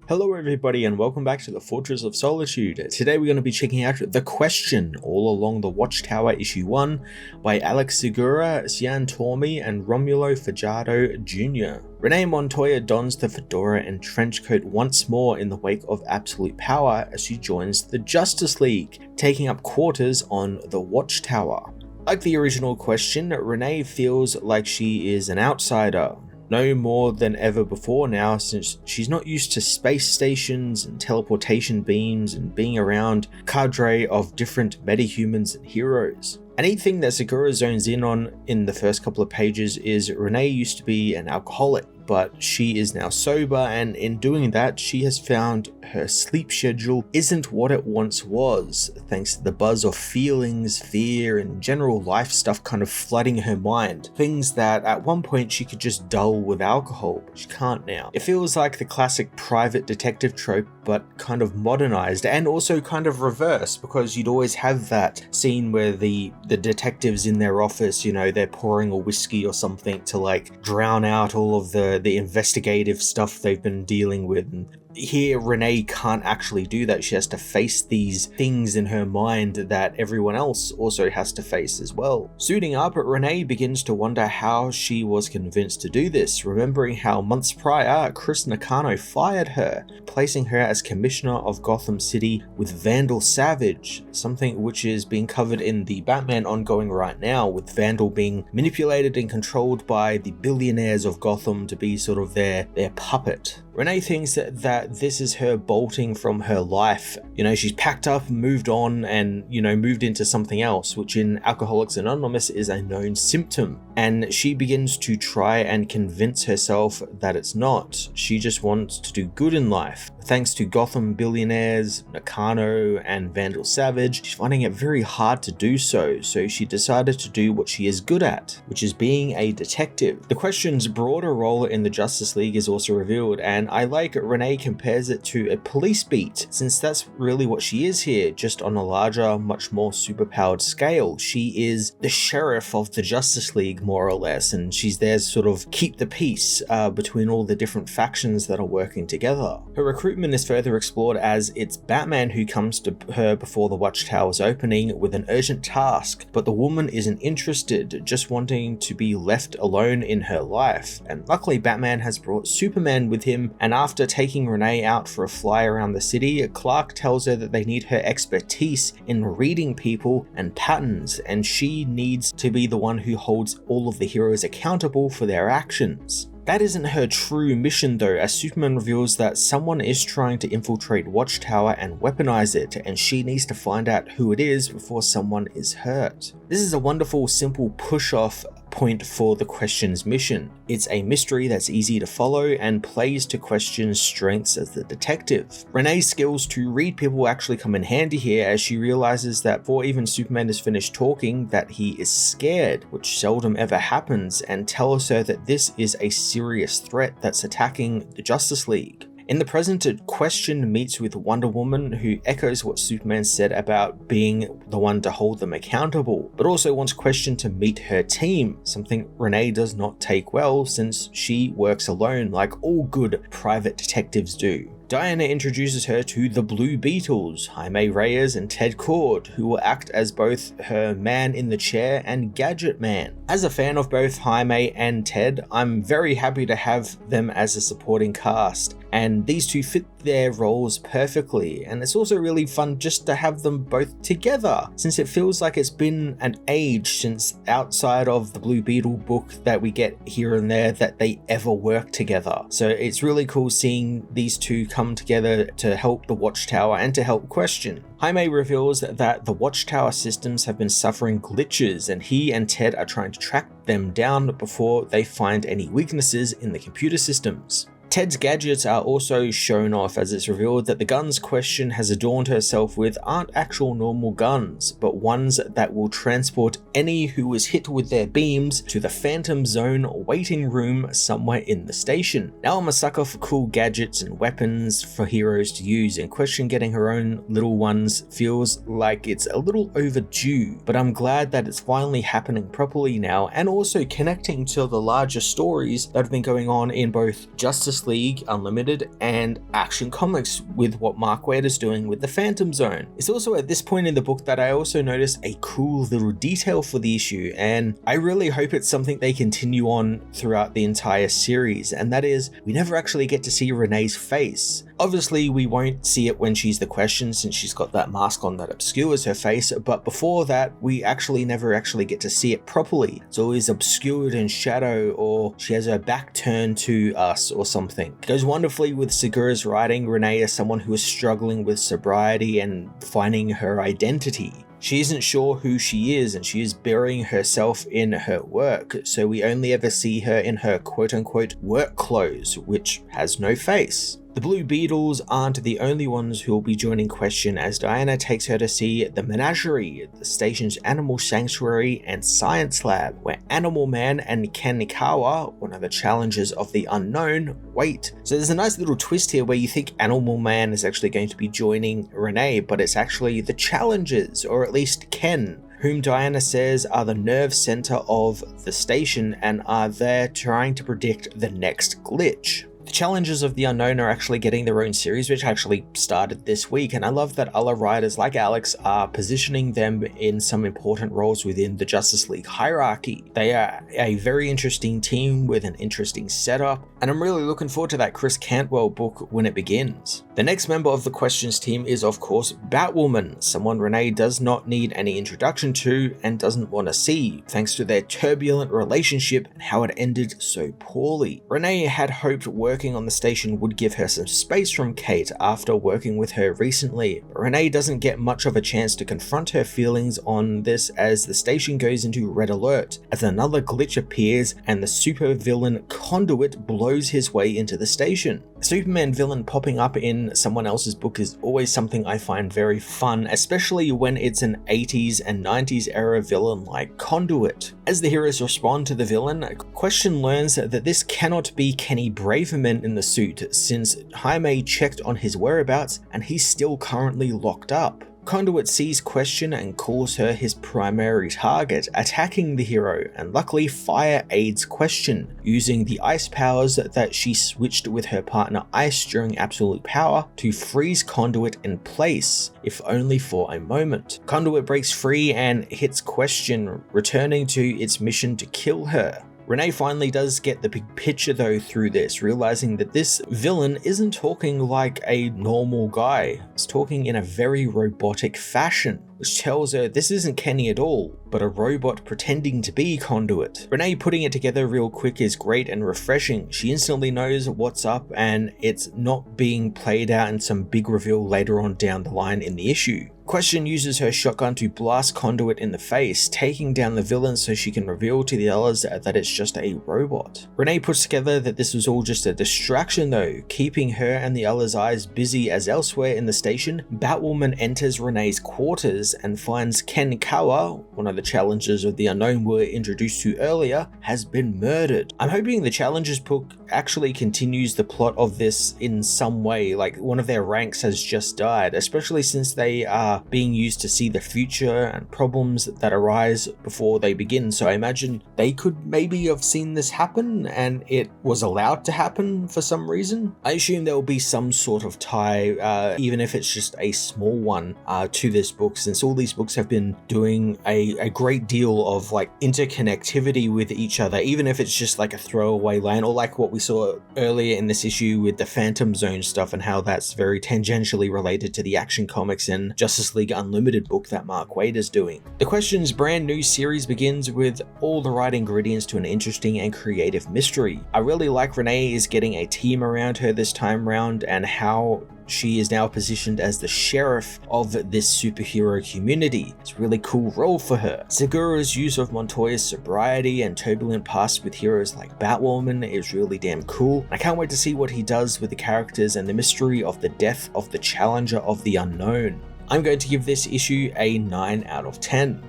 Hello everybody and welcome back to the Fortress of Solitude. Today we're going to be checking out The Question, All Along the Watchtower Issue 1 by Alex Segura, Cian Tormey and Romulo Fajardo Jr. Renee Montoya dons the fedora and trench coat once more in the wake of absolute power as she joins the Justice League, taking up quarters on the Watchtower. Like the original Question, Renee feels like she is an outsider. No more than ever before now, since she's not used to space stations and teleportation beams and being around a cadre of different metahumans and heroes. Anything that Segura zones in on in the first couple of pages is Renee used to be an alcoholic, but she is now sober, and in doing that she has found her sleep schedule isn't what it once was, thanks to the buzz of feelings, fear and general life stuff kind of flooding her mind. Things that at one point she could just dull with alcohol, but she can't now. It feels like the classic private detective trope, but kind of modernized and also kind of reversed, because you'd always have that scene where the detectives in their office, you know, they're pouring a whiskey or something to like drown out all of the investigative stuff they've been dealing with. And here Renee can't actually do that. She has to face these things in her mind that everyone else also has to face as well. Suiting up, Renee begins to wonder how she was convinced to do this, remembering how months prior Chris Nakano fired her, placing her as Commissioner of Gotham City with Vandal Savage, something which is being covered in the Batman ongoing right now, with Vandal being manipulated and controlled by the billionaires of Gotham to be sort of their puppet. Renee thinks that this is her bolting from her life. You know, she's packed up, moved on, and, you know, moved into something else, which in Alcoholics Anonymous is a known symptom. And she begins to try and convince herself that it's not. She just wants to do good in life. Thanks to Gotham billionaires, Nakano, and Vandal Savage, she's finding it very hard to do so she decided to do what she is good at, which is being a detective. The Question's broader role in the Justice League is also revealed, and I like Renee compares it to a police beat, since that's really what she is here, just on a larger, much more superpowered scale. She is the sheriff of the Justice League, more or less, and she's there to sort of keep the peace between all the different factions that are working together. Her recruitment is further explored as it's Batman who comes to her before the Watchtower's opening with an urgent task, but the woman isn't interested, just wanting to be left alone in her life. And luckily Batman has brought Superman with him, and after taking Renee out for a fly around the city, Clark tells her that they need her expertise in reading people and patterns, and she needs to be the one who holds all of the heroes accountable for their actions. That isn't her true mission though, as Superman reveals that someone is trying to infiltrate Watchtower and weaponize it, and she needs to find out who it is before someone is hurt. This is a wonderful, simple push-off point for the Question's mission. It's a mystery that's easy to follow and plays to Question's strengths as the detective. Renee's skills to read people actually come in handy here, as she realizes that before even Superman is finished talking that he is scared, which seldom ever happens, and tells her that this is a serious threat that's attacking the Justice League. In the present, Question meets with Wonder Woman, who echoes what Superman said about being the one to hold them accountable, but also wants Question to meet her team, something Renee does not take well since she works alone like all good private detectives do. Diana introduces her to the Blue Beetles, Jaime Reyes and Ted Kord, who will act as both her man in the chair and gadget man. As a fan of both Jaime and Ted, I'm very happy to have them as a supporting cast, and these two fit their roles perfectly, and it's also really fun just to have them both together, since it feels like it's been an age since outside of the Blue Beetle book that we get here and there that they ever work together. So it's really cool seeing these two come together to help the Watchtower and to help Question. Jaime reveals that the Watchtower systems have been suffering glitches, and he and Ted are trying to track them down before they find any weaknesses in the computer systems. Ted's gadgets are also shown off, as it's revealed that the guns Question has adorned herself with aren't actual normal guns, but ones that will transport any who is hit with their beams to the Phantom Zone waiting room somewhere in the station. Now I'm a sucker for cool gadgets and weapons for heroes to use, and Question getting her own little ones feels like it's a little overdue, but I'm glad that it's finally happening properly now, and also connecting to the larger stories that have been going on in both Justice Justice League Unlimited and Action Comics with what Mark Waid is doing with the Phantom Zone. It's also at this point in the book that I also noticed a cool little detail for the issue, and I really hope it's something they continue on throughout the entire series, and that is we never actually get to see Renee's face. Obviously, we won't see it when she's the Question since she's got that mask on that obscures her face, but before that, we never actually get to see it properly. It's always obscured in shadow, or she has her back turned to us or something. It goes wonderfully with Segura's writing Renee as someone who is struggling with sobriety and finding her identity. She isn't sure who she is, and she is burying herself in her work, so we only ever see her in her quote-unquote work clothes, which has no face. The Blue Beetles aren't the only ones who will be joining Question as Diana takes her to see the Menagerie, the station's animal sanctuary and science lab, where Animal Man and Kanikawa, one of the challengers of the unknown, wait. So there's a nice little twist here where you think Animal Man is actually going to be joining Renee, but it's actually the challengers, or at least Ken, whom Diana says are the nerve center of the station and are there trying to predict the next glitch. The Challengers of the Unknown are actually getting their own series, which actually started this week, and I love that other writers like Alex are positioning them in some important roles within the Justice League hierarchy. They are a very interesting team with an interesting setup, and I'm really looking forward to that Chris Cantwell book when it begins. The next member of the Questions team is of course Batwoman, someone Renee does not need any introduction to and doesn't want to see, thanks to their turbulent relationship and how it ended so poorly. Renee had hoped working on the station would give her some space from Kate after working with her recently, but Renee doesn't get much of a chance to confront her feelings on this as the station goes into red alert, as another glitch appears and the supervillain Conduit blows his way into the station. A Superman villain popping up in someone else's book is always something I find very fun, especially when it's an 80s and 90s era villain like Conduit. As the heroes respond to the villain, Question learns that this cannot be Kenny Braverman in the suit, since Jaime checked on his whereabouts and he's still currently locked up. Conduit sees Question and calls her his primary target, attacking the hero, and luckily Fire aids Question, using the ice powers that she switched with her partner Ice during Absolute Power to freeze Conduit in place, if only for a moment. Conduit breaks free and hits Question, returning to its mission to kill her. Renee finally does get the big picture though through this, realizing that this villain isn't talking like a normal guy. It's talking in a very robotic fashion, which tells her this isn't Kenny at all, but a robot pretending to be Conduit. Renee putting it together real quick is great and refreshing. She instantly knows what's up and it's not being played out in some big reveal later on down the line in the issue. Question uses her shotgun to blast Conduit in the face, taking down the villain so she can reveal to the others that it's just a robot. Renee puts together that this was all just a distraction though, keeping her and the others' eyes busy as elsewhere in the station, Batwoman enters Renee's quarters and finds Ken Kawa, one of the challengers of the unknown we were introduced to earlier, has been murdered. I'm hoping the Challengers book actually continues the plot of this in some way, like one of their ranks has just died, especially since they are being used to see the future and problems that arise before they begin. So I imagine they could maybe have seen this happen and it was allowed to happen for some reason. I assume there will be some sort of tie, even if it's just a small one, to this book, since all these books have been doing a great deal of like interconnectivity with each other, even if it's just like a throwaway line, or like what we saw earlier in this issue with the Phantom Zone stuff and how that's very tangentially related to the Action Comics and Justice League Unlimited book that Mark Waid is doing. The Question's brand new series begins with all the right ingredients to an interesting and creative mystery. I really like Renee is getting a team around her this time round and how she is now positioned as the sheriff of this superhero community. It's a really cool role for her. Segura's use of Montoya's sobriety and turbulent past with heroes like Batwoman is really damn cool. I can't wait to see what he does with the characters and the mystery of the death of the Challenger of the Unknown. I'm going to give this issue a 9 out of 10.